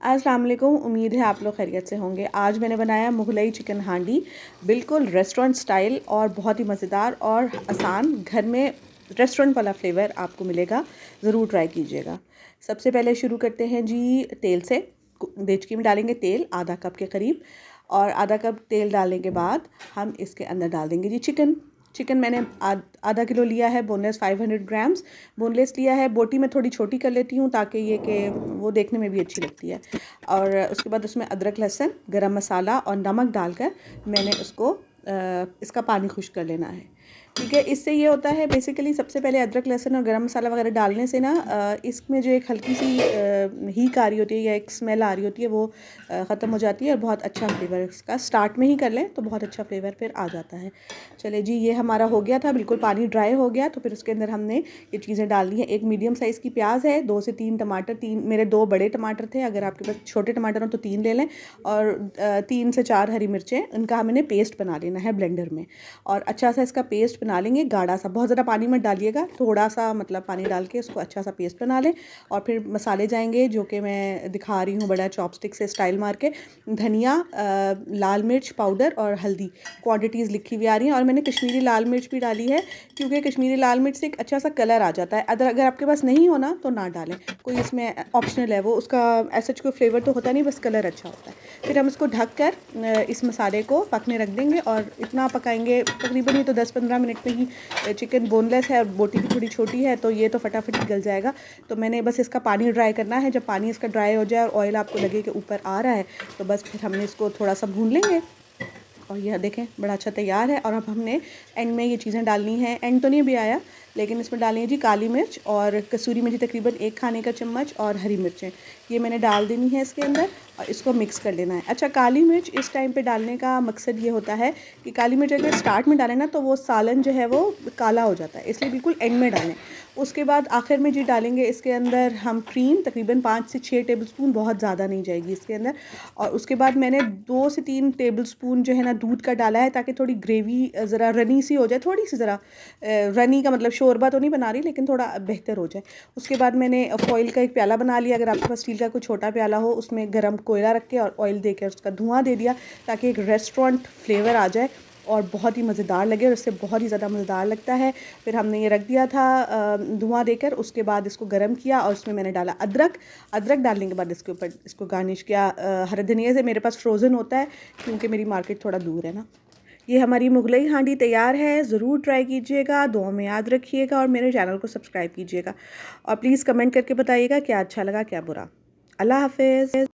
अस्सलाम वालेकुम। उम्मीद है आप लोग खैरियत से होंगे। आज मैंने बनाया मुगलई चिकन हांडी, बिल्कुल रेस्टोरेंट स्टाइल और बहुत ही मज़ेदार और आसान। घर में रेस्टोरेंट वाला फ्लेवर आपको मिलेगा, ज़रूर ट्राई कीजिएगा। सबसे पहले शुरू करते हैं जी तेल से। देचकी में डालेंगे तेल आधा कप के करीब, और आधा कप तेल डालने के बाद हम इसके अंदर डाल देंगे जी चिकन मैंने आधा किलो लिया है, बोनलेस 500 ग्राम्स बोनलेस लिया है। बोटी में थोड़ी छोटी कर लेती हूँ ताकि ये कि वो देखने में भी अच्छी लगती है। और उसके बाद उसमें अदरक, लहसुन, गरम मसाला और नमक डालकर मैंने उसको इसका पानी खुश कर लेना है। ठीक है, इससे ये होता है बेसिकली सबसे पहले अदरक, लहसुन और गरम मसाला वगैरह डालने से ना इसमें जो एक हल्की सी हीक आ रही होती है या एक स्मेल आ रही होती है, वो ख़त्म हो जाती है और बहुत अच्छा फ्लेवर इसका स्टार्ट में ही कर लें तो बहुत अच्छा फ्लेवर फिर आ जाता है। चले जी, ये हमारा हो गया था, बिल्कुल पानी ड्राई हो गया। तो फिर उसके अंदर हमने ये चीज़ें डालनी है। एक मीडियम साइज़ की प्याज है, 2 से 3 टमाटर, 3 मेरे 2 बड़े टमाटर थे, अगर आपके पास छोटे टमाटर हो तो 3 ले लें, और 3 से 4 हरी मिर्चें, उनका हमने पेस्ट बना लेना है ब्लेंडर में। और अच्छा सा इसका पेस्ट बना लेंगे, गाढ़ा सा, बहुत ज़्यादा पानी मत डालिएगा, थोड़ा सा मतलब पानी डाल के इसको अच्छा सा पेस्ट बना लें। और फिर मसाले जाएंगे जो कि मैं दिखा रही हूँ बड़ा चॉपस्टिक से स्टाइल मार के। धनिया, लाल मिर्च पाउडर और हल्दी, क्वांटिटीज़ लिखी हुई आ रही हैं। और मैंने कश्मीरी लाल मिर्च भी डाली है, क्योंकि कश्मीरी लाल मिर्च से एक अच्छा सा कलर आ जाता है। अगर आपके पास नहीं हो ना तो ना डालें, कोई इसमें ऑप्शनल है, वो उसका ऐसा कोई फ्लेवर तो होता नहीं, बस कलर अच्छा होता है। फिर हम इसको ढक कर इस मसाले को पकने रख देंगे, और इतना पकाएंगे तकरीबन, ये तो 10-15 मिनट में ही। चिकन बोनलेस है और बोटी भी थोड़ी छोटी है, तो ये तो फटाफट ही गल जाएगा। तो मैंने बस इसका पानी ड्राई करना है। जब पानी इसका ड्राई हो जाए और ऑयल आपको लगे कि ऊपर आ रहा है, तो बस फिर हमने इसको थोड़ा सा भून लेंगे। और यह देखें बड़ा अच्छा तैयार है। और अब हमने एंड में ये चीज़ें डालनी है, एंड तो नहीं भी आया, लेकिन इसमें डालनी है जी काली मिर्च और कसूरी मेथी, तकरीबन 1 खाने का चम्मच, और हरी मिर्चें ये मैंने डाल देनी है इसके अंदर, और इसको मिक्स कर लेना है। अच्छा, काली मिर्च इस टाइम पे डालने का मकसद ये होता है कि काली मिर्च अगर स्टार्ट में डालें ना तो वो सालन जो है वो काला हो जाता है, इसलिए बिल्कुल एंड में डालें। उसके बाद आखिर में जी डालेंगे इसके अंदर हम क्रीम, तकरीबन 5 से 6 टेबल स्पून, बहुत ज़्यादा नहीं जाएगी इसके अंदर। और उसके बाद मैंने 2 से 3 टेबल स्पून जो है ना दूध का डाला है, ताकि थोड़ी ग्रेवी ज़रा रनी सी हो जाए, थोड़ी सी ज़रा रनी का मतलब शोरबा तो नहीं बना रही, लेकिन थोड़ा बेहतर हो जाए। उसके बाद मैंने फॉइल का एक प्याला बना लिया, अगर आपके पास स्टील का कोई छोटा प्याला हो, उसमें गर्म कोयला रख के और ऑयल देकर उसका धुआं दे दिया, ताकि एक रेस्टोरेंट फ्लेवर आ जाए और बहुत ही मज़ेदार लगे, और इससे बहुत ही ज़्यादा मज़ेदार लगता है। फिर हमने ये रख दिया था धुआं देकर। उसके बाद इसको गर्म किया और उसमें मैंने डाला अदरक डालने के बाद इसके ऊपर इसको गार्निश किया हरे धनिया से। मेरे पास फ्रोज़न होता है, क्योंकि मेरी मार्केट थोड़ा दूर है ना। ये हमारी मुगलई हांडी तैयार है, ज़रूर ट्राई कीजिएगा, दुआ में याद रखिएगा, और मेरे चैनल को सब्सक्राइब कीजिएगा। और प्लीज़ कमेंट करके बताइएगा क्या अच्छा लगा क्या बुरा। अल्लाह हाफ़िज़।